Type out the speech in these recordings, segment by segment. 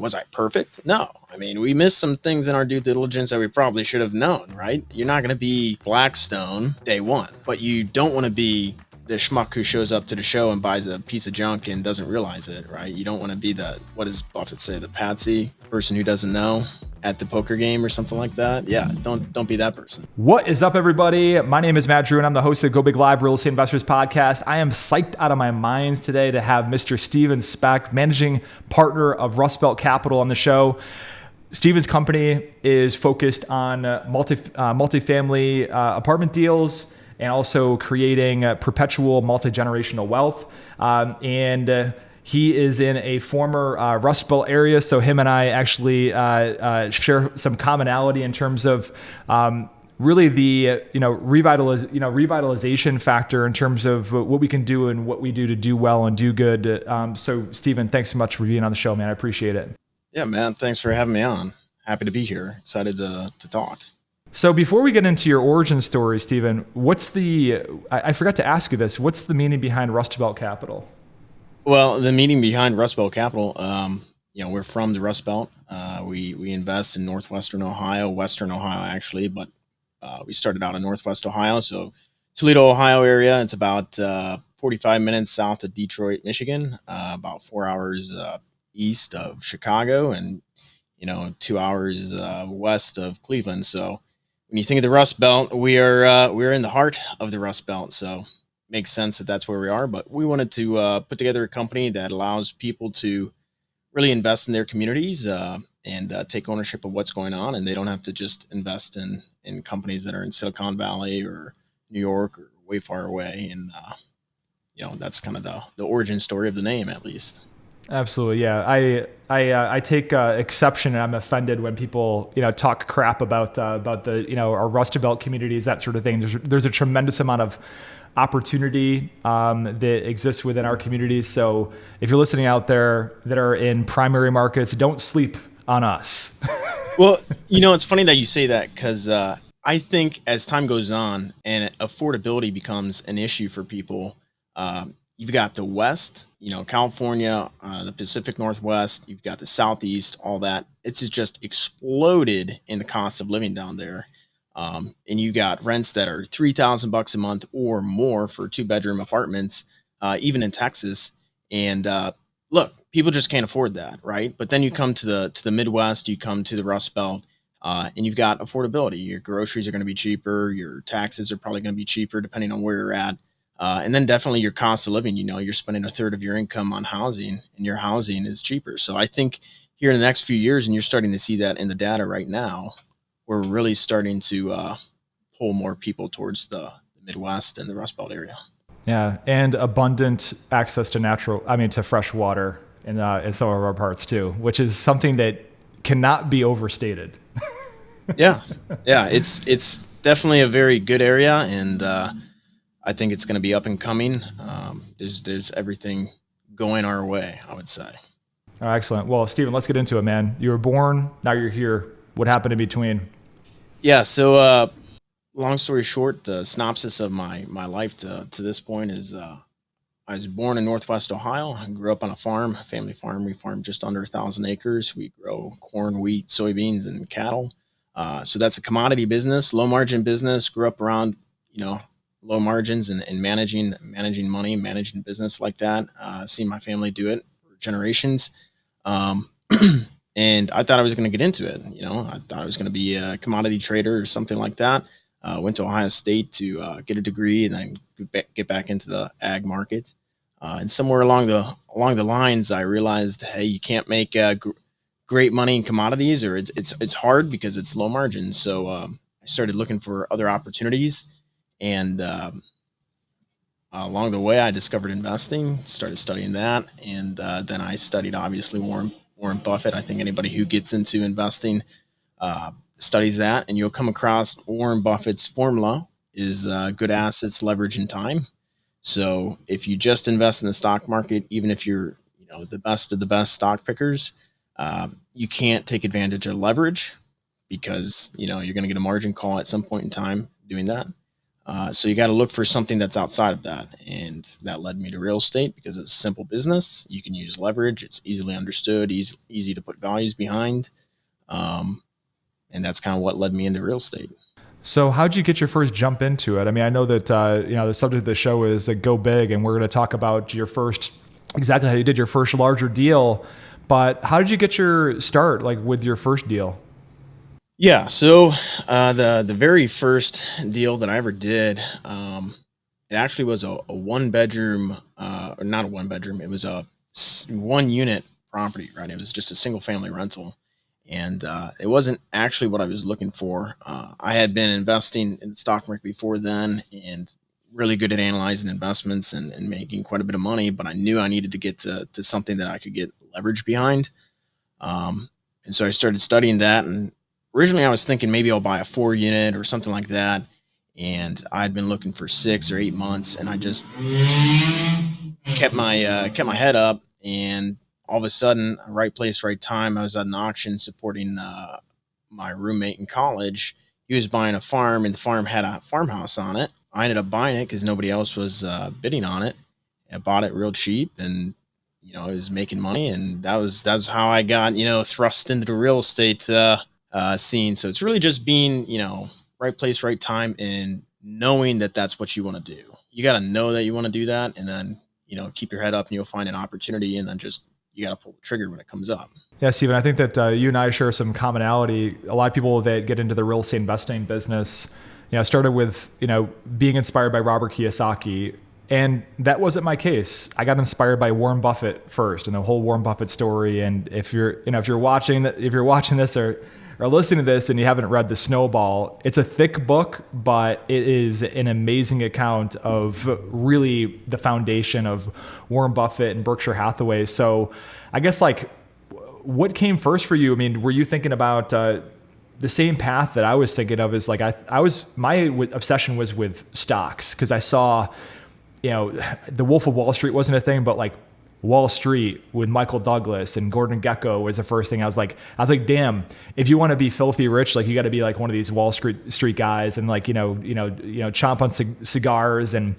Was I perfect? No. I mean, we missed some things in our due diligence that we probably should have known, right? You're not going to be Blackstone day one, but you don't want to be the schmuck who shows up to the show and buys a piece of junk and doesn't realize it, right? You don't want to be the, what does Buffett say, the patsy person who doesn't know at the poker game or something like that. Yeah, don't be that person. What is up, everybody? My name is Matt Drouin. I'm the host of Go Big Live Real Estate Investors Podcast. I am psyched out of my mind today to have Mr. Steven Speck, managing partner of Rust Belt Capital, on the show. Steven's company is focused on multifamily apartment deals and also creating perpetual multi-generational wealth. He is in a former Rust Belt area, so him and I actually share some commonality in terms of really the revitalization factor in terms of what we can do and what we do to do well and do good. So, Steven, thanks so much for being on the show, man. I appreciate it. Yeah, man. Thanks for having me on. Happy to be here. Excited to talk. So before we get into your origin story, Steven, I forgot to ask you this, what's the meaning behind Rust Belt Capital? Well, the meaning behind Rust Belt Capital, we're from the Rust Belt. We invest in Northwestern Ohio, Western Ohio actually, but we started out in Northwest Ohio. So Toledo, Ohio area. It's about 45 minutes south of Detroit, Michigan, about 4 hours east of Chicago, and 2 hours west of Cleveland. So when you think of the Rust Belt, we're in the heart of the Rust Belt. So makes sense that that's where we are, but we wanted to put together a company that allows people to really invest in their communities and take ownership of what's going on. And they don't have to just invest in companies that are in Silicon Valley or New York or way far away. And, that's kind of the origin story of the name, at least. Absolutely. Yeah. I take exception, and I'm offended when people, talk crap about the, our Rust Belt communities, that sort of thing. There's a tremendous amount of opportunity that exists within our communities. So if you're listening out there that are in primary markets, don't sleep on us. Well, it's funny that you say that, because I think as time goes on and affordability becomes an issue for people, you've got the West, California, the Pacific Northwest, you've got the Southeast, all that. It's just exploded in the cost of living down there. And you got rents that are $3,000 a month or more for 2-bedroom apartments, even in Texas. And look, people just can't afford that, right? But then you come to the Midwest, you come to the Rust Belt, and you've got affordability. Your groceries are going to be cheaper. Your taxes are probably going to be cheaper depending on where you're at. And then definitely your cost of living, you're spending a third of your income on housing, and your housing is cheaper. So I think here in the next few years, and you're starting to see that in the data right now, we're really starting to pull more people towards the Midwest and the Rust Belt area. Yeah, and abundant access to fresh water in some of our parts too, which is something that cannot be overstated. Yeah, it's definitely a very good area, and I think it's going to be up and coming. There's everything going our way, I would say. Oh, excellent. Well, Steven, let's get into it, man. You were born, now you're here. What happened in between? Yeah, so long story short, the synopsis of my life to this point is I was born in Northwest Ohio. I grew up on a farm, a family farm. We farm just under 1,000 acres. We grow corn, wheat, soybeans, and cattle. So that's a commodity business, low margin business. Grew up around, low margins and managing money, managing business like that. Seen my family do it for generations. And I thought I was going to get into it. I thought I was going to be a commodity trader or something like that. Went to Ohio State to get a degree and then get back into the ag market. And somewhere along the lines, I realized, hey, you can't make great money in commodities, or it's hard because it's low margin. So I started looking for other opportunities, and along the way, I discovered investing, started studying that, and then I studied obviously Warren Buffett. I think anybody who gets into investing studies that, and you'll come across Warren Buffett's formula is good assets, leverage, and time. So if you just invest in the stock market, even if you're the best of the best stock pickers, you can't take advantage of leverage, because you're going to get a margin call at some point in time doing that. So you got to look for something that's outside of that. And that led me to real estate because it's a simple business. You can use leverage. It's easily understood, easy to put values behind. Um, and that's kind of what led me into real estate. So, how'd you get your first jump into it? I mean, I know that the subject of the show is go big, and we're going to talk about your first, exactly how you did your first larger deal. But how did you get your start, like with your first deal? Yeah. So the very first deal that I ever did, it actually was a one bedroom, or not a one bedroom. It was a one unit property, right? It was just a single family rental, and it wasn't actually what I was looking for. I had been investing in the stock market before then, and really good at analyzing investments and making quite a bit of money. But I knew I needed to get to something that I could get leverage behind. Um, and so I started studying that. And originally I was thinking maybe I'll buy a 4 unit or something like that. And I'd been looking for 6 or 8 months, and I just kept my head up. And all of a sudden, right place, right time. I was at an auction supporting my roommate in college. He was buying a farm, and the farm had a farmhouse on it. I ended up buying it because nobody else was bidding on it. I bought it real cheap, and I was making money, and that was how I got thrust into the real estate scene. So it's really just being right place, right time, and knowing that that's what you want to do. You got to know that you want to do that, and then keep your head up, and you'll find an opportunity, and then just you got to pull the trigger when it comes up. Yeah, Stephen, I think that you and I share some commonality. A lot of people that get into the real estate investing business, started with, being inspired by Robert Kiyosaki. And that wasn't my case. I got inspired by Warren Buffett first and the whole Warren Buffett story. And if you're watching this or listening to this and you haven't read The Snowball, it's a thick book, but it is an amazing account of really the foundation of Warren Buffett and Berkshire Hathaway. So I guess what came first for you? I mean, were you thinking about the same path that I was thinking of? Is my obsession was with stocks because I saw, the Wolf of Wall Street wasn't a thing, but Wall Street with Michael Douglas and Gordon Gekko was the first thing. I was like, damn, if you want to be filthy rich, you got to be one of these Wall Street guys and chomp on cigars and,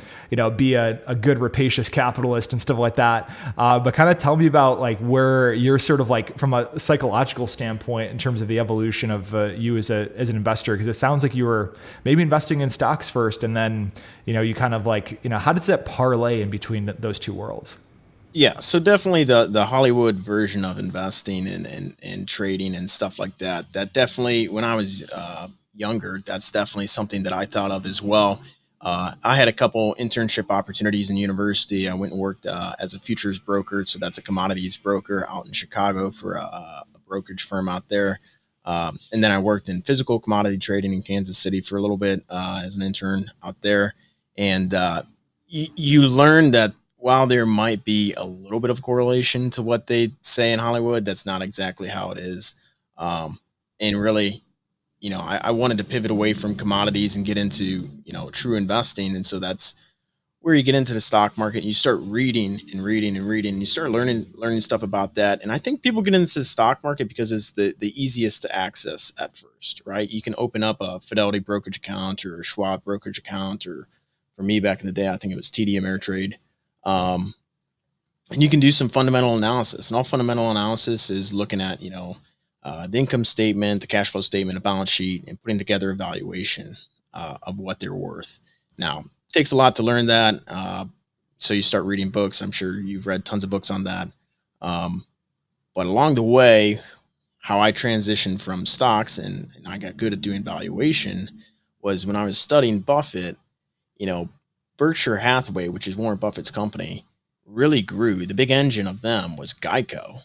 be a good rapacious capitalist and stuff like that. But kind of tell me about where you're sort of from a psychological standpoint in terms of the evolution of you as an investor, because it sounds like you were maybe investing in stocks first and then, you kind of how does that parlay in between those two worlds? Yeah, so definitely the Hollywood version of investing and trading and stuff like that. That definitely, when I was younger, that's definitely something that I thought of as well. I had a couple internship opportunities in university. I went and worked as a futures broker, so that's a commodities broker out in Chicago for a brokerage firm out there. And then I worked in physical commodity trading in Kansas City for a little bit as an intern out there. And you learn that while there might be a little bit of correlation to what they say in Hollywood, that's not exactly how it is. And really, I wanted to pivot away from commodities and get into, true investing. And so that's where you get into the stock market. And you start reading and reading and reading, and you start learning stuff about that. And I think people get into the stock market because it's the easiest to access at first, right? You can open up a Fidelity brokerage account or a Schwab brokerage account, or for me back in the day, I think it was TD Ameritrade. Um, and you can do some fundamental analysis, and all fundamental analysis is looking at, the income statement, the cash flow statement, a balance sheet, and putting together a valuation of what they're worth. Now, it takes a lot to learn that. So you start reading books. I'm sure you've read tons of books on that. But along the way, how I transitioned from stocks and I got good at doing valuation was when I was studying Buffett. you know, Berkshire Hathaway, which is Warren Buffett's company, really grew. The big engine of them was Geico.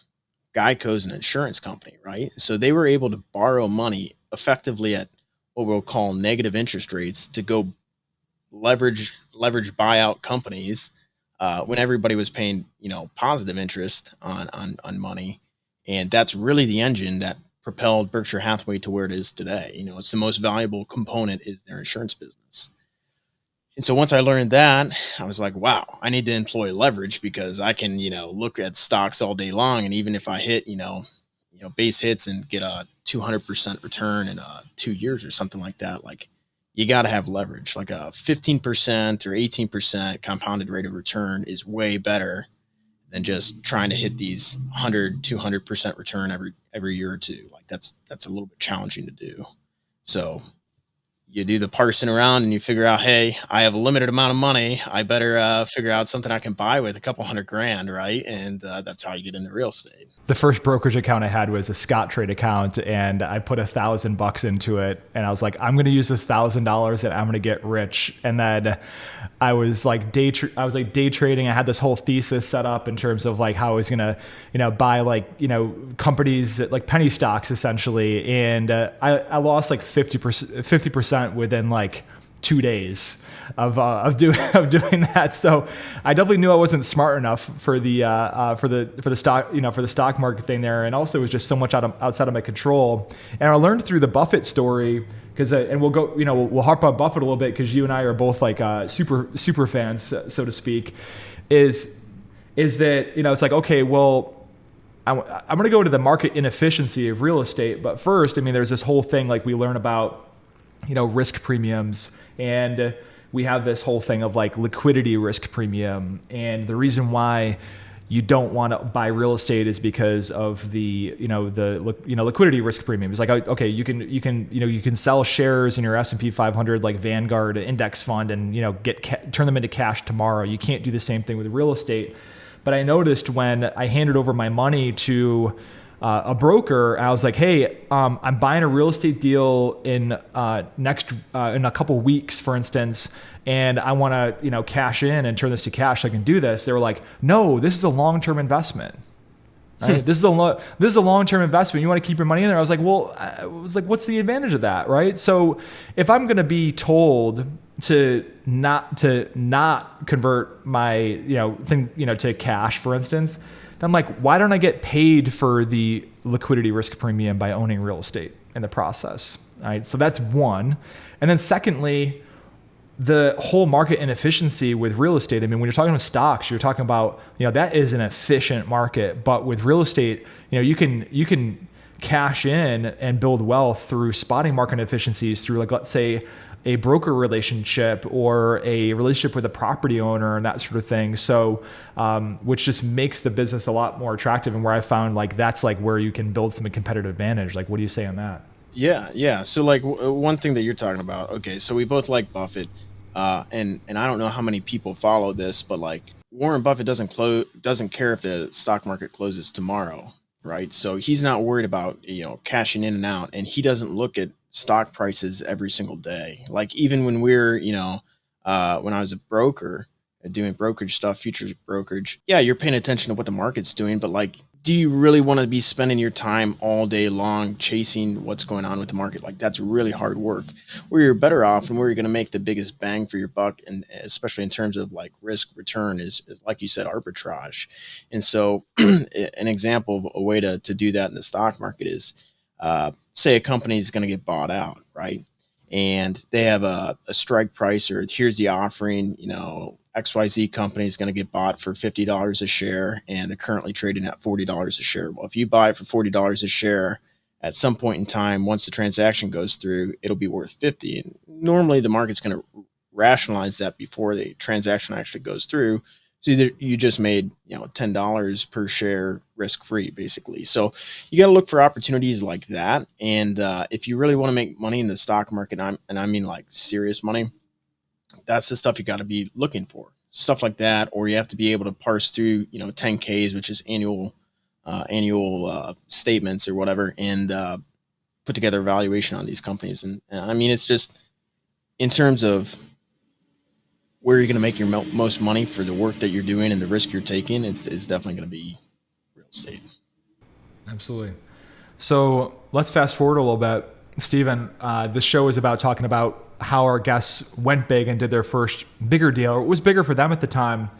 Geico's an insurance company, right? So they were able to borrow money effectively at what we'll call negative interest rates to go leverage buyout companies when everybody was paying positive interest on money, and that's really the engine that propelled Berkshire Hathaway to where it is today. It's the most valuable component is their insurance business. And so once I learned that, I was like, wow, I need to employ leverage because I can, look at stocks all day long. And even if I hit, base hits and get a 200% return in 2 years or something like that, like, you got to have leverage. Like a 15% or 18% compounded rate of return is way better than just trying to hit these 100, 200% return every year or two. Like that's a little bit challenging to do. So you do the parsing around and you figure out, hey, I have a limited amount of money. I better figure out something I can buy with a couple $100,000, right? And that's how you get into real estate. The first brokerage account I had was a Scott Trade account, and I put $1,000 into it, and I was like, I'm going to use this $1,000 and I'm going to get rich. And then I was like day trading. I had this whole thesis set up in terms of like how I was going to, buy companies like penny stocks essentially. And I lost like 50% within like 2 days of doing that. So I definitely knew I wasn't smart enough for the stock market thing there, and also it was just so much outside of my control. And I learned through the Buffett story because and we'll harp on Buffett a little bit because you and I are both like super fans, so to speak. Is that it's like, okay, well, I'm going to go into the market inefficiency of real estate, but first, there's this whole thing like we learn about risk premiums, and we have this whole thing of like liquidity risk premium. And the reason why you don't want to buy real estate is because of the liquidity risk premium. It's like, okay, you can sell shares in your S&P 500 like Vanguard index fund and turn them into cash tomorrow. You can't do the same thing with real estate. But I noticed when I handed over my money to a broker, I was like, hey, I'm buying a real estate deal in a couple weeks, for instance, and I want to, cash in and turn this to cash. So I can do this. They were like, no, this is a long-term investment. Right? This is a long-term investment. You want to keep your money in there. I was like, what's the advantage of that? Right. So if I'm going to be told to not convert my, thing, to cash, for instance, I'm like, why don't I get paid for the liquidity risk premium by owning real estate in the process? All right. So that's one. And then secondly, the whole market inefficiency with real estate. When you're talking about stocks, you're talking about, that is an efficient market, but with real estate, you can cash in and build wealth through spotting market efficiencies through, like, let's say, a broker relationship or a relationship with a property owner and that sort of thing. So, which just makes the business a lot more attractive, and where I found like that's like where you can build some competitive advantage. Like, what do you say on that? Yeah. So like one thing that you're talking about. Okay, so we both like Buffett, and I don't know how many people follow this, but like Warren Buffett doesn't care if the stock market closes tomorrow, right? So he's not worried about cashing in and out, and he doesn't look at stock prices every single day. Like even when we're, when I was a broker doing brokerage stuff, futures brokerage, yeah, you're paying attention to what the market's doing, but like, do you really want to be spending your time all day long chasing what's going on with the market? Like that's really hard work. Where you're better off and where you're going to make the biggest bang for your buck, and especially in terms of like risk return is like you said, arbitrage. And so an example of a way to do that in the stock market is, say a company is going to get bought out, right? And they have a strike price, or here's the offering, XYZ company is going to get bought for $50 a share, and they're currently trading at $40 a share. Well, if you buy it for $40 a share, at some point in time, once the transaction goes through, it'll be worth 50. And normally the market's going to rationalize that before the transaction actually goes through. So you just made $10 per share risk free, basically. So you got to look for opportunities like that. And if you really want to make money in the stock market, and I mean like serious money, that's the stuff you got to be looking for. Stuff like that, or you have to be able to parse through 10Ks, which is annual statements or whatever, and put together a valuation on these companies. And it's just in terms of where you're going to make your most money for the work that you're doing and the risk you're taking, it's definitely going to be real estate. Absolutely. So let's fast forward a little bit. Stephen, this show is about talking about how our guests went big and did their first bigger deal. It was bigger for them at the time.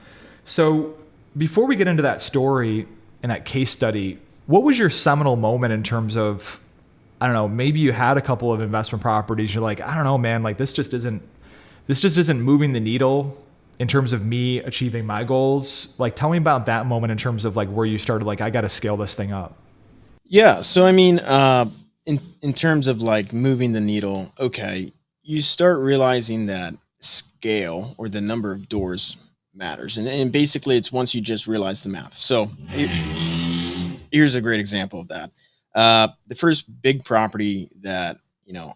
So before we get into that story and that case study, what was your seminal moment in terms of, I don't know, maybe you had a couple of investment properties. You're like, I don't know, man, like this just isn't moving the needle in terms of me achieving my goals. Like, tell me about that moment in terms of like where you started, like, I got to scale this thing up. Yeah. So, in terms of like moving the needle, okay, you start realizing that scale or the number of doors matters. And basically, it's once you just realize the math. So here's a great example of that. The first big property that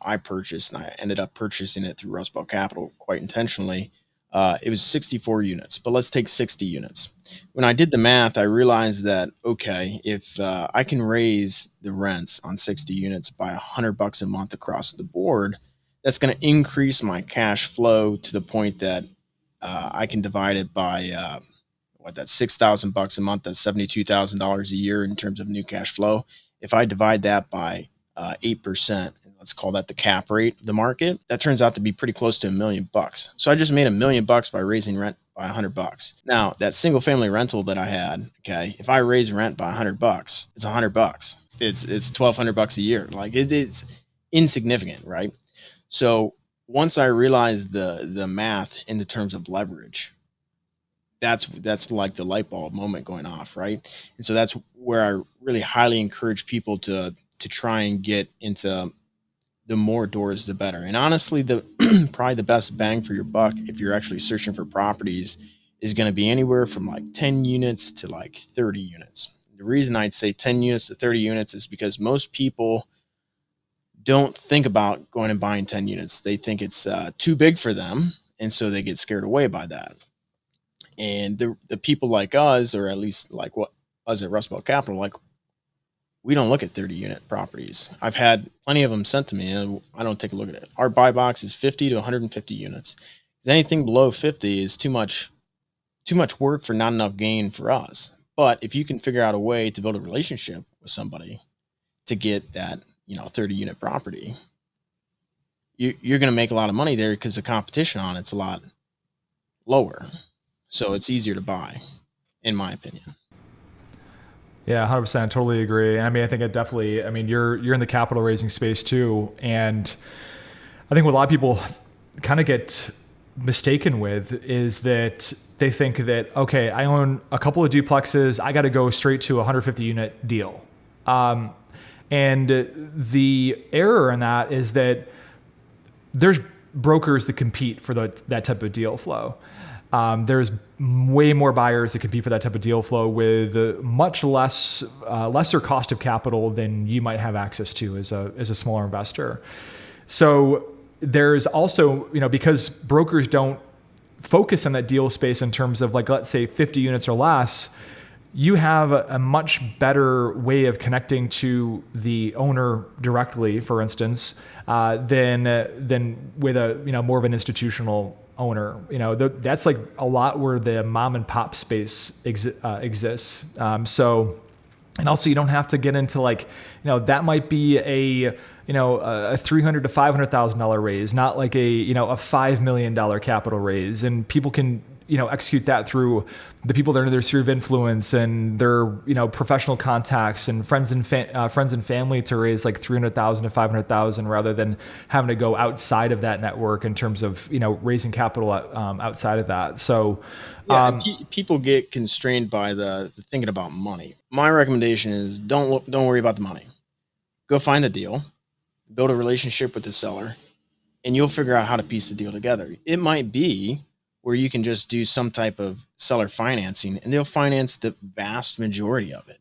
I purchased, and I ended up purchasing it through Rust Belt Capital quite intentionally. It was 64 units, but let's take 60 units. When I did the math, I realized that okay, if I can raise the rents on 60 units by $100 a month across the board, that's going to increase my cash flow to the point that I can divide it by that's $6,000 a month. That's $72,000 a year in terms of new cash flow. If I divide that by 8%, and let's call that the cap rate of the market, that turns out to be pretty close to $1 million. So I just made $1 million by raising rent by $100. Now that single family rental that I had, okay, if I raise rent by $100, it's $100. It's $1,200 a year. Like it's insignificant, right? So once I realized the math in the terms of leverage, that's like the light bulb moment going off, right? And so that's where I really highly encourage people to try and get into the more doors the better. And honestly, the probably the best bang for your buck if you're actually searching for properties is going to be anywhere from like 10 units to like 30 units. The reason I'd say 10 units to 30 units is because most people don't think about going and buying 10 units. They think it's too big for them, and so they get scared away by that. And the people like us, or at least like what us at Rust Belt Capital, like we don't look at 30 unit properties. I've had plenty of them sent to me, and I don't take a look at it. Our buy box is 50 to 150 units. 'Cause anything below 50 is too much work for not enough gain for us. But if you can figure out a way to build a relationship with somebody to get that 30 unit property, you're going to make a lot of money there because the competition on it's a lot lower. So it's easier to buy, in my opinion. Yeah, 100%. Totally agree. I mean, I think it definitely, I mean, you're in the capital raising space too. And I think what a lot of people kind of get mistaken with is that they think that, okay, I own a couple of duplexes. I got to go straight to a 150 unit deal. And the error in that is that there's brokers that compete for that type of deal flow. There's way more buyers that compete for that type of deal flow with much lesser cost of capital than you might have access to as a smaller investor. So there's also, because brokers don't focus on that deal space in terms of like, let's say 50 units or less, you have a much better way of connecting to the owner directly, for instance, than with a more of an institutional owner. That's like a lot where the mom and pop space exists. And also you don't have to get into like, that might be a $300,000 to $500,000 raise, not like a $5 million capital raise, and people can execute that through the people that are in their sphere of influence and their professional contacts and friends and family to raise like $300,000 to $500,000 rather than having to go outside of that network in terms of raising capital outside of that. So people get constrained by the thinking about money. My recommendation is don't worry about the money. Go find the deal, build a relationship with the seller, and you'll figure out how to piece the deal together. It might be where you can just do some type of seller financing and they'll finance the vast majority of it.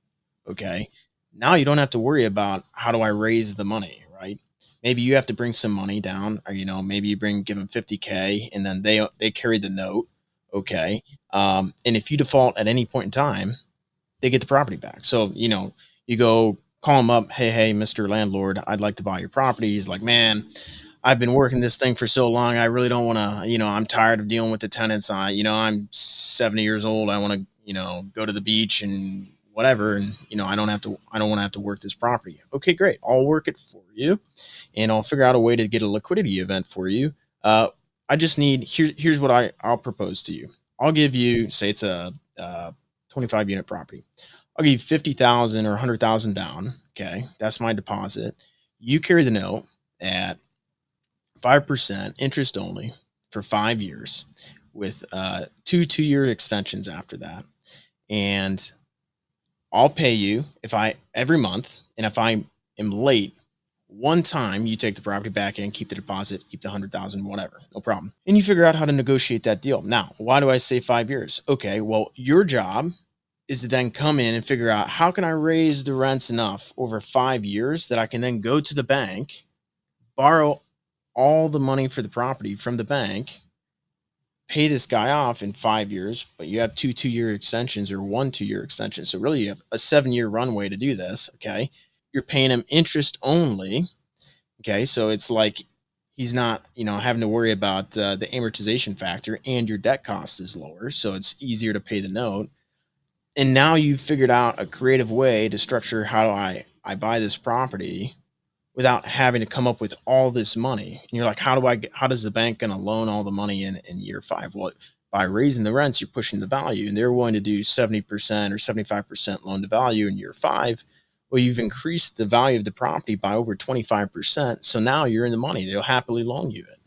Okay. Now you don't have to worry about how do I raise the money, right? Maybe you have to bring some money down, or, maybe you give them 50K and then they carry the note. Okay. And if you default at any point in time, they get the property back. So, you go call them up. Hey, Mr. Landlord, I'd like to buy your property. He's like, man, I've been working this thing for so long. I really don't want to, I'm tired of dealing with the tenants. I'm 70 years old. I want to, go to the beach and whatever. And, I don't want to have to work this property. Okay, great. I'll work it for you and I'll figure out a way to get a liquidity event for you. I just need, here's what I'll propose to you. I'll give you, say it's a 25 unit property. I'll give you 50,000 or 100,000 down. Okay. That's my deposit. You carry the note at 5% interest only for 5 years with 2-year extensions after that. And I'll pay you every month. And if I am late one time you take the property back in, keep the deposit, keep the 100,000, whatever, no problem. And you figure out how to negotiate that deal. Now, why do I say 5 years? Okay, well, your job is to then come in and figure out how can I raise the rents enough over 5 years that I can then go to the bank, borrow all the money for the property from the bank, pay this guy off in 5 years, but you have two 2 year extensions or one 2 year extension. So really you have a 7 year runway to do this. Okay. You're paying him interest only. Okay. So it's like he's not, having to worry about the amortization factor, and your debt cost is lower. So it's easier to pay the note. And now you've figured out a creative way to structure how do I buy this property without having to come up with all this money. And you're like, how does the bank going to loan all the money in year 5? Well, by raising the rents, you're pushing the value, and they're willing to do 70% or 75% loan to value in year 5. Well, you've increased the value of the property by over 25%. So now you're in the money. They'll happily loan you it.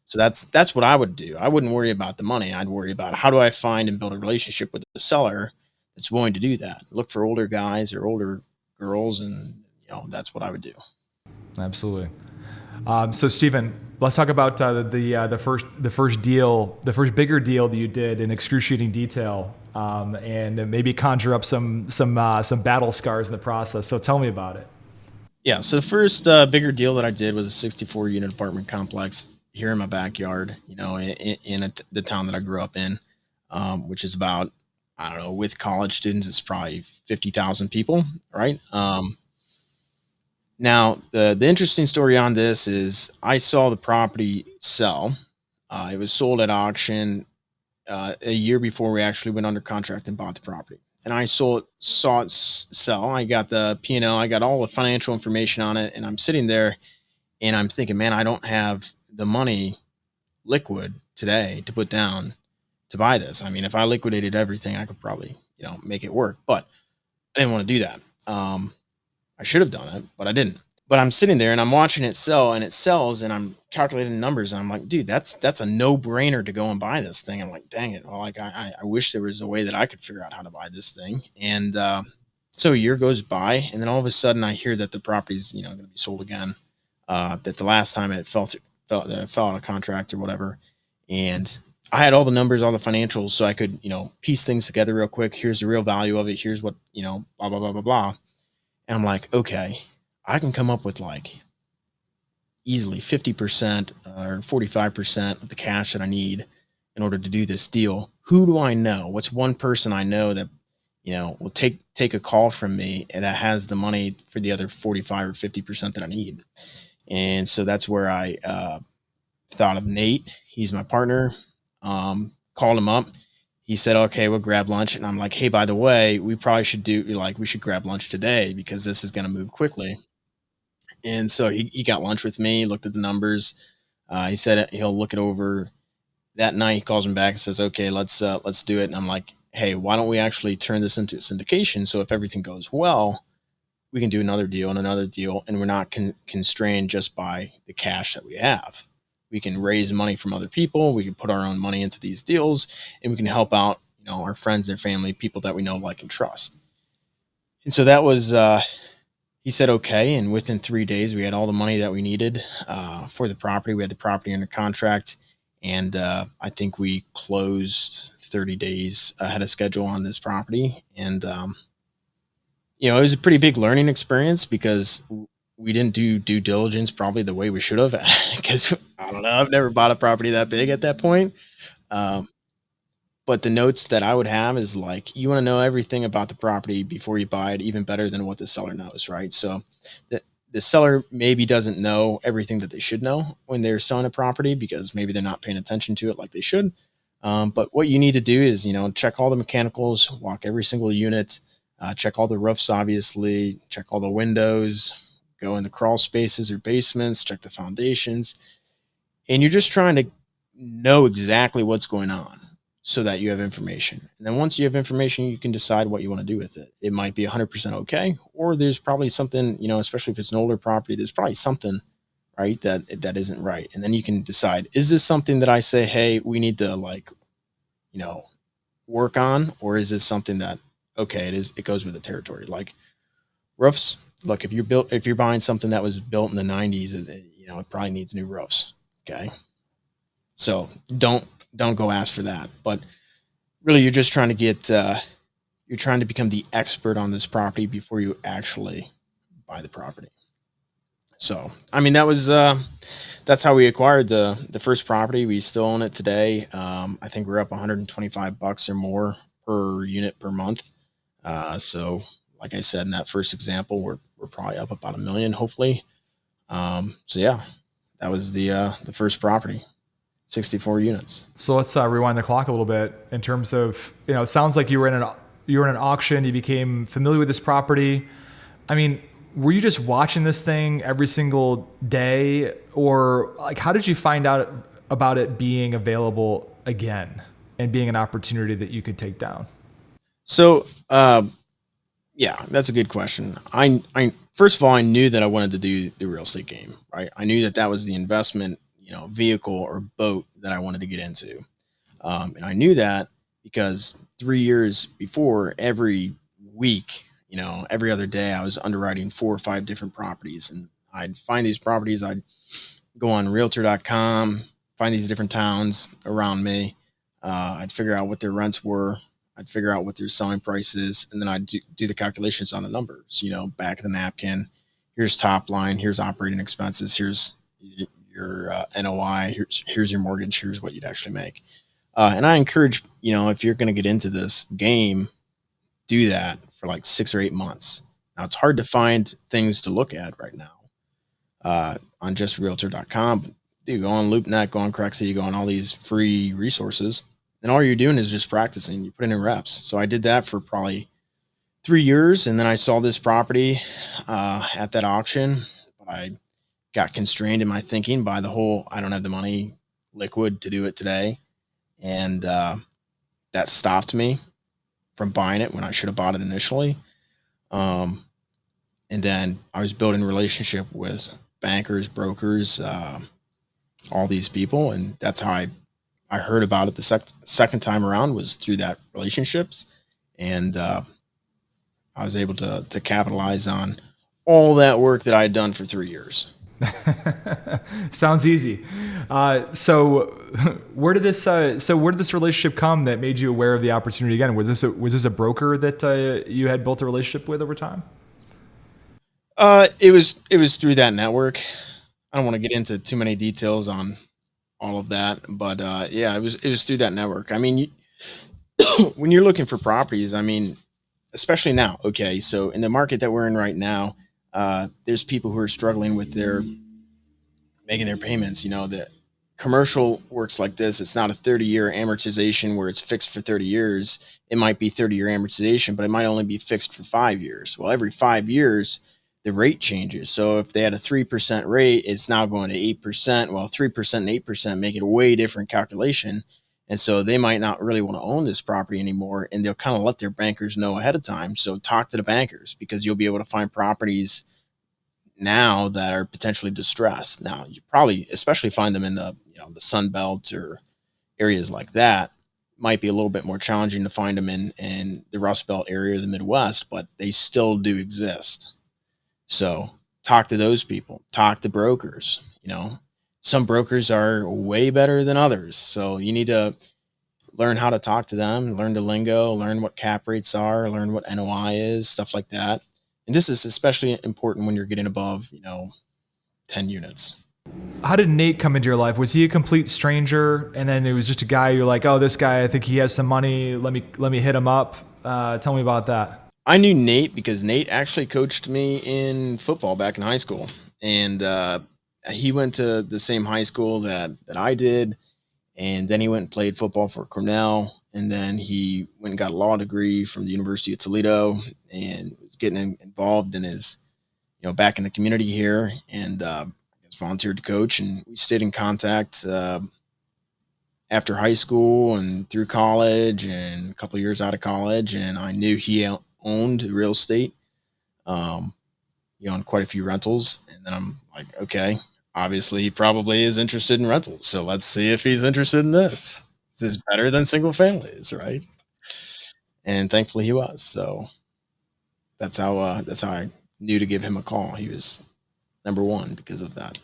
So that's what I would do. I wouldn't worry about the money. I'd worry about how do I find and build a relationship with the seller that's willing to do that. Look for older guys or older girls, and that's what I would do. Absolutely. So Stephen, let's talk about the first bigger deal that you did in excruciating detail, and maybe conjure up some battle scars in the process. So tell me about it. Yeah. So the first bigger deal that I did was a 64 unit apartment complex here in my backyard, the town that I grew up in, which is about, I don't know, with college students, it's probably 50,000 people, right? Now, the interesting story on this is I saw the property sell. It was sold at auction a year before we actually went under contract and bought the property. And I saw it sell. I got the P&L, I got all the financial information on it, and I'm sitting there and I'm thinking, man, I don't have the money liquid today to put down to buy this. I mean, if I liquidated everything, I could probably, make it work, but I didn't want to do that. I should have done it, but I didn't. But I'm sitting there and I'm watching it sell, and it sells, and I'm calculating numbers, and I'm like, dude, that's a no brainer to go and buy this thing. I'm like, dang it. Well, like I wish there was a way that I could figure out how to buy this thing. And so a year goes by, and then all of a sudden I hear that the property's, going to be sold again. That the last time it fell out of contract or whatever. And I had all the numbers, all the financials, so I could, piece things together real quick. Here's the real value of it. Here's what, blah, blah, blah, blah, blah. And I'm like, okay, I can come up with like easily 50% or 45% of the cash that I need in order to do this deal. Who do I know? What's one person I know that, will take a call from me and that has the money for the other 45 or 50% that I need? And so that's where I thought of Nate. He's my partner. Called him up. He said, okay, we'll grab lunch. And I'm like, hey, by the way, we probably should we should grab lunch today because this is going to move quickly. And so he got lunch with me, looked at the numbers. He said he'll look it over that night. He calls me back and says, okay, let's do it. And I'm like, hey, why don't we actually turn this into a syndication? So if everything goes well, we can do another deal and another deal. And we're not constrained just by the cash that we have. We can raise money from other people. We can put our own money into these deals, and we can help out, our friends, their family, people that we know, like, and trust. And so that was, he said, okay. And within 3 days, we had all the money that we needed for the property. We had the property under contract. And I think we closed 30 days ahead of schedule on this property. And, it was a pretty big learning experience because we didn't do due diligence probably the way we should have, because I don't know, I've never bought a property that big at that point. But the notes that I would have is like, you want to know everything about the property before you buy it, even better than what the seller knows, right? So the seller maybe doesn't know everything that they should know when they're selling a property because maybe they're not paying attention to it like they should. But what you need to do is, check all the mechanicals, walk every single unit, check all the roofs, obviously, check all the windows, go in the crawl spaces or basements, check the foundations. And you're just trying to know exactly what's going on so that you have information. And then once you have information, you can decide what you want to do with it. It might be 100% okay, or there's probably something, especially if it's an older property, there's probably something, right, that isn't right. And then you can decide, is this something that I say, hey, we need to work on, or is this something that, okay, it goes with the territory? Like roofs, Look, if you're buying something that was built in the '90s, it probably needs new roofs. Okay, so don't go ask for that. But really, you're just trying to you're trying to become the expert on this property before you actually buy the property. So, I mean, that's how we acquired the first property. We still own it today. I think we're up 125 bucks or more per unit per month. So, like I said in that first example, we're probably up about 1 million, hopefully. So yeah, that was the first property, 64 units. So let's rewind the clock a little bit in terms of, it sounds like you were in an auction, you became familiar with this property. I mean, were you just watching this thing every single day, or like how did you find out about it being available again and being an opportunity that you could take down? So, yeah, that's a good question. I first of all, I knew that I wanted to do the real estate game, right? I knew that that was the investment, vehicle or boat that I wanted to get into. And I knew that because 3 years before, every week, every other day, I was underwriting 4 or 5 different properties. And I'd find these properties, I'd go on realtor.com, find these different towns around me. I'd figure out what their rents were. I'd figure out what their selling price is. And then I'd do the calculations on the numbers, back of the napkin. Here's top line. Here's operating expenses. Here's your NOI. Here's your mortgage. Here's what you'd actually make. And I encourage, if you're going to get into this game, do that for like 6 or 8 months. Now it's hard to find things to look at right now on just realtor.com. But you go on LoopNet, go on Crexy, you go on all these free resources, and all you're doing is just practicing. You put it in reps. So I did that for probably 3 years, and then I saw this property at that auction. But I got constrained in my thinking by the whole I don't have the money liquid to do it today. And that stopped me from buying it when I should have bought it initially. Um, and then I was building a relationship with bankers, brokers, all these people, and that's how I heard about it the second time around was through that relationships, and I was able to capitalize on all that work that I had done for 3 years. Sounds easy. So where did this relationship come that made you aware of the opportunity again? Was this a broker that you had built a relationship with over time? It was through that network. I don't want to get into too many details on all of that, but yeah, it was through that network. I mean, when you're looking for properties, I mean, especially now. Okay, so in the market that we're in right now, there's people who are struggling with their making their payments. The commercial works like this. It's not a 30-year amortization where it's fixed for 30 years. It might be 30-year amortization, but it might only be fixed for 5 years. Well, every 5 years, the rate changes. So if they had a 3% rate, it's now going to 8%. Well, 3% and 8% make it a way different calculation. And so they might not really want to own this property anymore. And they'll kind of let their bankers know ahead of time. So talk to the bankers because you'll be able to find properties now that are potentially distressed. Now you probably especially find them in the Sun Belt or areas like that. Might be a little bit more challenging to find them in the Rust Belt area or the Midwest, but they still do exist. So talk to those people, talk to brokers. Some brokers are way better than others. So you need to learn how to talk to them, learn the lingo, learn what cap rates are, learn what NOI is, stuff like that. And this is especially important when you're getting above, 10 units. How did Nate come into your life? Was he a complete stranger, and then it was just a guy you're like, oh, this guy, I think he has some money. Let me hit him up. Tell me about that. I knew Nate because Nate actually coached me in football back in high school. And he went to the same high school that I did. And then he went and played football for Cornell. And then he went and got a law degree from the University of Toledo and was getting involved in his, back in the community here. And volunteered to coach. And we stayed in contact after high school and through college and a couple of years out of college. And I knew he owned real estate, on quite a few rentals. And then I'm like, okay, obviously he probably is interested in rentals. So let's see if he's interested in this. This is better than single families, right? And thankfully he was. So that's how I knew to give him a call. He was number one because of that.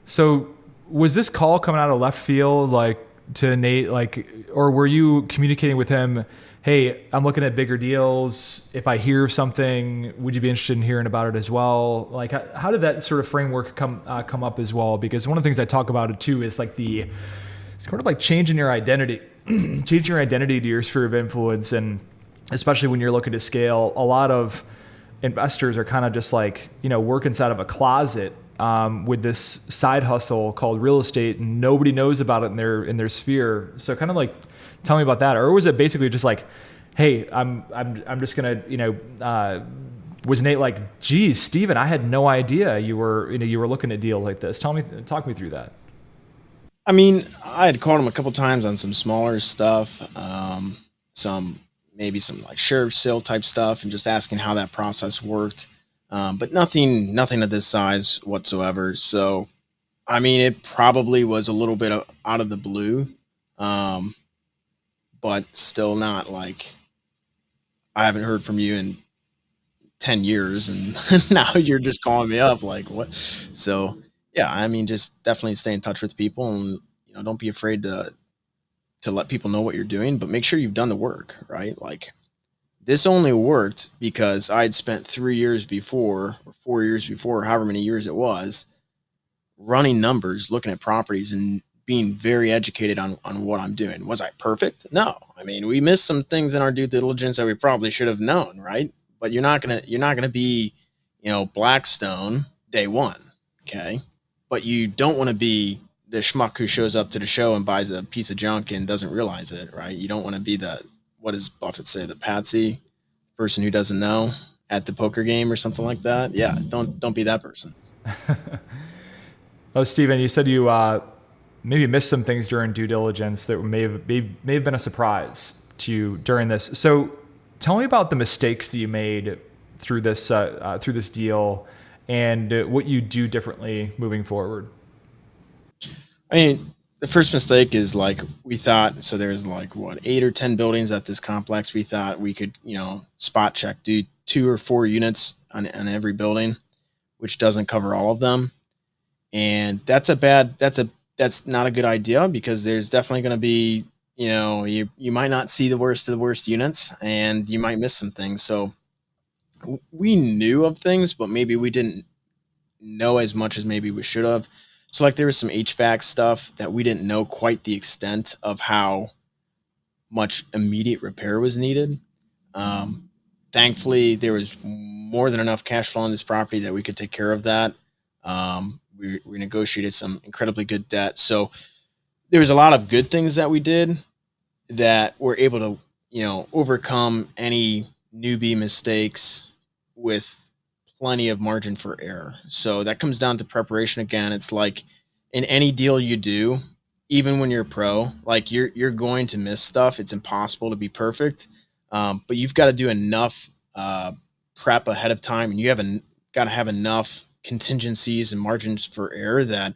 So was this call coming out of left field, like to Nate, like, or were you communicating with him? Hey, I'm looking at bigger deals. If I hear something, would you be interested in hearing about it as well? Like, how did that sort of framework come up as well? Because one of the things I talk about it too is like it's sort of like changing your identity, changing your identity to your sphere of influence, and especially when you're looking to scale, a lot of investors are kind of just like, work inside of a closet with this side hustle called real estate, and nobody knows about it in their sphere. So kind of like, tell me about that. Or was it basically just like, hey, I'm just gonna, was Nate like, geez, Steven, I had no idea you were looking at deals like this. Talk me through that. I mean, I had called him a couple times on some smaller stuff, maybe some like share sale type stuff, and just asking how that process worked. But nothing of this size whatsoever. So, I mean, it probably was a little bit out of the blue, but still not like I haven't heard from you in 10 years and now you're just calling me up like what? So, yeah, I mean, just definitely stay in touch with people, and don't be afraid to let people know what you're doing, but make sure you've done the work, right? Like, this only worked because I'd spent 3 years before, or 4 years before, however many years it was, running numbers, looking at properties, and being very educated on what I'm doing. Was I perfect? No. I mean, we missed some things in our due diligence that we probably should have known, right? But you're not gonna be, Blackstone day one, okay? But you don't want to be the schmuck who shows up to the show and buys a piece of junk and doesn't realize it, right? You don't want to be the, what does Buffett say, the patsy person who doesn't know at the poker game or something like that. Yeah, don't be that person. Oh, Steven, you said you maybe missed some things during due diligence that may have been a surprise to you during this. So, tell me about the mistakes that you made through this deal, and what you do differently moving forward. I mean, the first mistake is like we thought. So there's like what 8 or 10 buildings at this complex. We thought we could spot check, do 2 or 4 units on every building, which doesn't cover all of them. And that's not a good idea, because there's definitely going to be, you might not see the worst of the worst units, and you might miss some things. So we knew of things, but maybe we didn't know as much as maybe we should have. So like there was some HVAC stuff that we didn't know quite the extent of how much immediate repair was needed. Thankfully, there was more than enough cash flow on this property that we could take care of that. We negotiated some incredibly good debt. So there was a lot of good things that we did that were able to, overcome any newbie mistakes with plenty of margin for error. So that comes down to preparation again. It's like in any deal you do, even when you're pro, like you're going to miss stuff. It's impossible to be perfect. But you've got to do enough prep ahead of time, and you got to have enough contingencies and margins for error that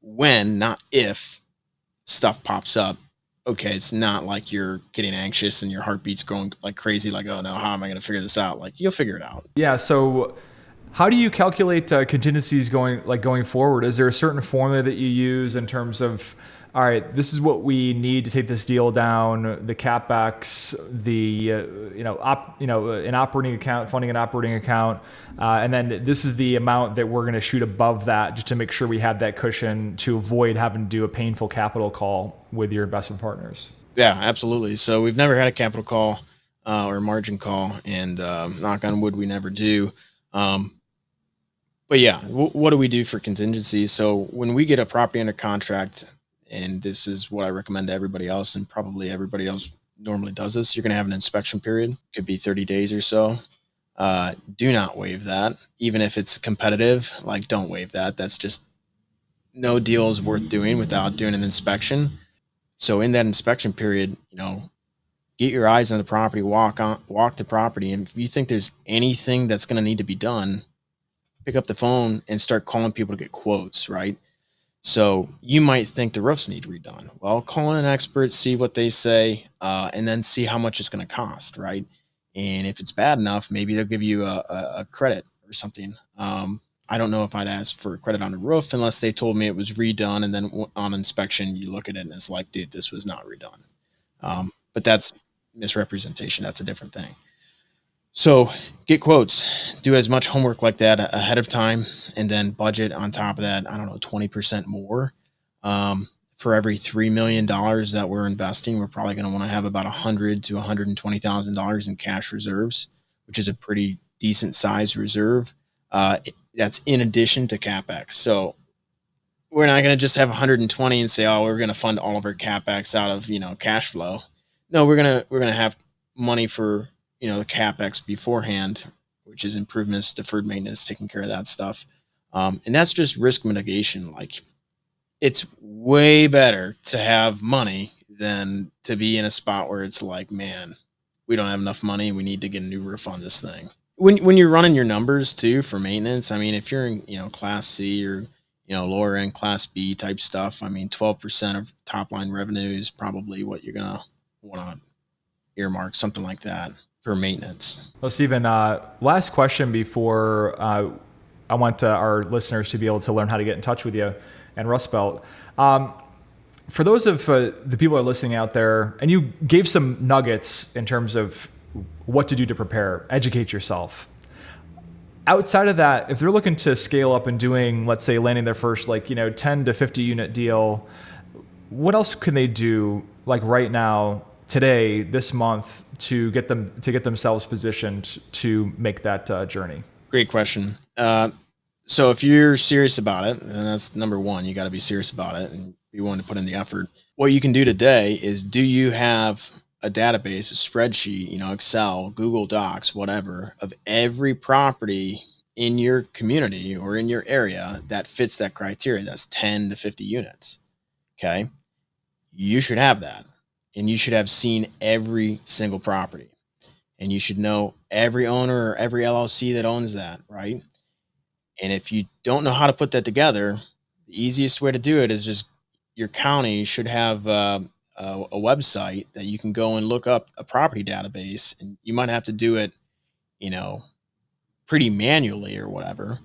when, not if, stuff pops up, okay, it's not like you're getting anxious and your heartbeat's going like crazy, like, oh no, how am I going to figure this out? Like, you'll figure it out. Yeah. So how do you calculate contingencies going forward? Is there a certain formula that you use in terms of, all right, this is what we need to take this deal down, the CapEx, the an operating account, funding an operating account, and then this is the amount that we're going to shoot above that, just to make sure we have that cushion to avoid having to do a painful capital call with your investment partners? Yeah, absolutely. So we've never had a capital call or margin call, and knock on wood, we never do. But yeah, what do we do for contingencies? So when we get a property under contract, and this is what I recommend to everybody else, and probably everybody else normally does this, you're going to have an inspection period. Could be 30 days or so. Do not waive that. Even if it's competitive, like, don't waive that. That's just, no deal is worth doing without doing an inspection. So in that inspection period, get your eyes on the property, walk the property. And if you think there's anything that's going to need to be done, pick up the phone and start calling people to get quotes, right? So you might think the roofs need redone. Well, call in an expert, see what they say, and then see how much it's going to cost, right? And if it's bad enough, maybe they'll give you a credit or something. I don't know if I'd ask for a credit on the roof unless they told me it was redone. And then on inspection, you look at it and it's like, dude, this was not redone. But that's misrepresentation. That's a different thing. So get quotes, do as much homework like that ahead of time, and then budget on top of that, I don't know, 20% more. For every $3 million that we're investing, we're probably going to want to have about $100,000 to $120,000 in cash reserves, which is a pretty decent size reserve. That's in addition to CapEx. So we're not going to just have 120 and say, oh, we're going to fund all of our CapEx out of, cash flow. No, we're going to have money for, the CapEx beforehand, which is improvements, deferred maintenance, taking care of that stuff. And that's just risk mitigation. Like, it's way better to have money than to be in a spot where it's like, man, we don't have enough money and we need to get a new roof on this thing. When you're running your numbers too for maintenance, I mean, if you're in, class C or, lower end class B type stuff, I mean, 12% of top line revenue is probably what you're going to want to earmark, something like that for maintenance. Well, Stephen, last question before I want our listeners to be able to learn how to get in touch with you and Rust Belt. For those of the people who are listening out there, and you gave some nuggets in terms of what to do to prepare, educate yourself. Outside of that, if they're looking to scale up and doing, let's say, landing their first 10 to 50 unit deal, what else can they do right now, today, this month, to get themselves positioned to make that journey? Great question. So if you're serious about it, and that's number one, you got to be serious about it and be willing to put in the effort. What you can do today is, do you have a database, a spreadsheet, Excel, Google Docs, whatever, of every property in your community or in your area that fits that criteria? That's 10 to 50 units. Okay. You should have that. And you should have seen every single property. And you should know every owner or every LLC that owns that, right? And if you don't know how to put that together, the easiest way to do it is just, your county should have a website that you can go and look up a property database, and you might have to do it, pretty manually or whatever,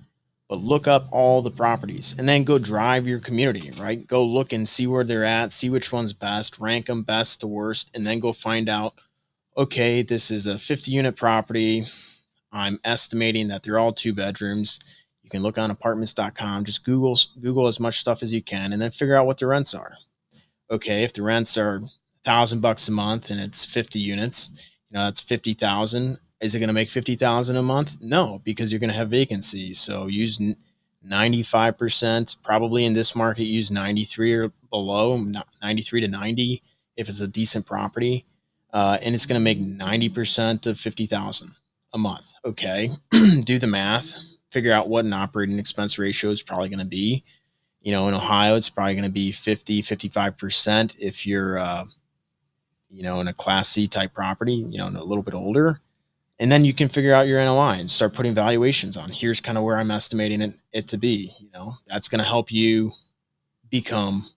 but look up all the properties and then go drive your community, right? Go look and see where they're at, see which one's best, rank them best to worst, and then go find out, okay, this is a 50 unit property. I'm estimating that they're all 2 bedrooms. You can look on apartments.com, just Google as much stuff as you can, and then figure out what the rents are. Okay, if the rents are $1,000 a month and it's 50 units, that's 50,000. Is it going to make 50,000 a month? No, because you're going to have vacancies. So use 95%, probably in this market, use 93 or below, 93 to 90 if it's a decent property. And it's going to make 90% of 50,000 a month. Okay, do the math, figure out what an operating expense ratio is probably going to be. In Ohio, it's probably going to be 55% if you're, in a class C type property, and a little bit older. And then you can figure out your NOI and start putting valuations on. Here's kind of where I'm estimating it to be. That's going to help you become,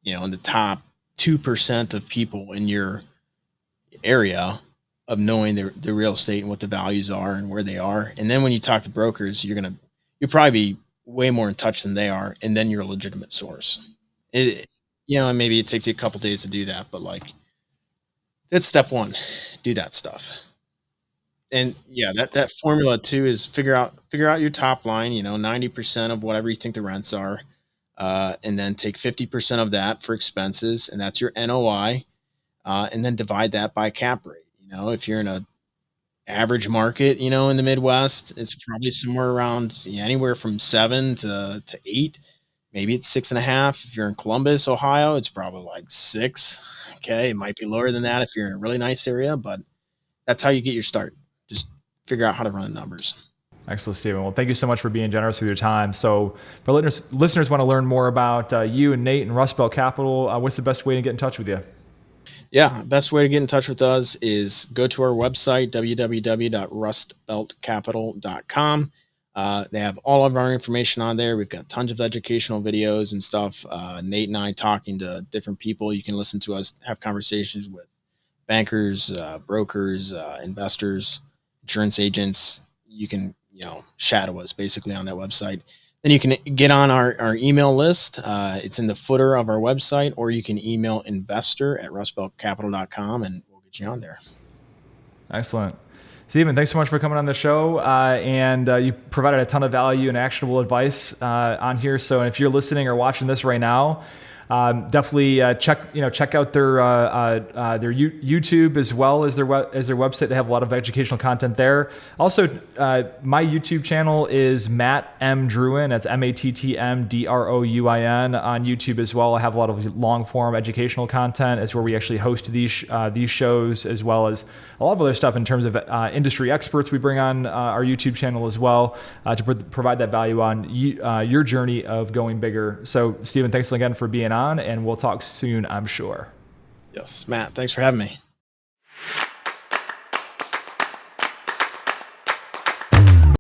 in the top 2% of people in your area of knowing the real estate and what the values are and where they are. And then when you talk to brokers, you'll probably be way more in touch than they are. And then you're a legitimate source. And maybe it takes you a couple days to do that, but that's step one, do that stuff. And yeah, that formula too is figure out your top line, 90% of whatever you think the rents are. And then take 50% of that for expenses, and that's your NOI. And then divide that by cap rate. If you're in a average market, in the Midwest, it's probably somewhere around anywhere from 7 to 8. Maybe it's 6.5. If you're in Columbus, Ohio, it's probably 6. Okay. It might be lower than that if you're in a really nice area, but that's how you get your start. Just figure out how to run the numbers. Excellent, Stephen. Well, thank you so much for being generous with your time. So for listeners want to learn more about you and Nate and Rust Belt Capital, what's the best way to get in touch with you? Yeah, best way to get in touch with us is go to our website, www.rustbeltcapital.com. They have all of our information on there. We've got tons of educational videos and stuff. Nate and I talking to different people. You can listen to us have conversations with bankers, brokers, investors, insurance agents. You can, shadow us basically on that website. Then you can get on our email list. It's in the footer of our website, or you can email investor@rustbeltcapital.com and we'll get you on there. Excellent. Stephen, thanks so much for coming on the show. And you provided a ton of value and actionable advice on here. So if you're listening or watching this right now, definitely check out their YouTube as well as their website. They have a lot of educational content there. Also, my YouTube channel is Matt M. Drouin. That's MattMDrouin on YouTube as well. I have a lot of long form educational content. It's where we actually host these shows, as well as a lot of other stuff in terms of industry experts we bring on our YouTube channel as well to provide that value on your journey of going bigger. So, Stephen, thanks again for being on, and we'll talk soon, I'm sure. Yes, Matt, thanks for having me.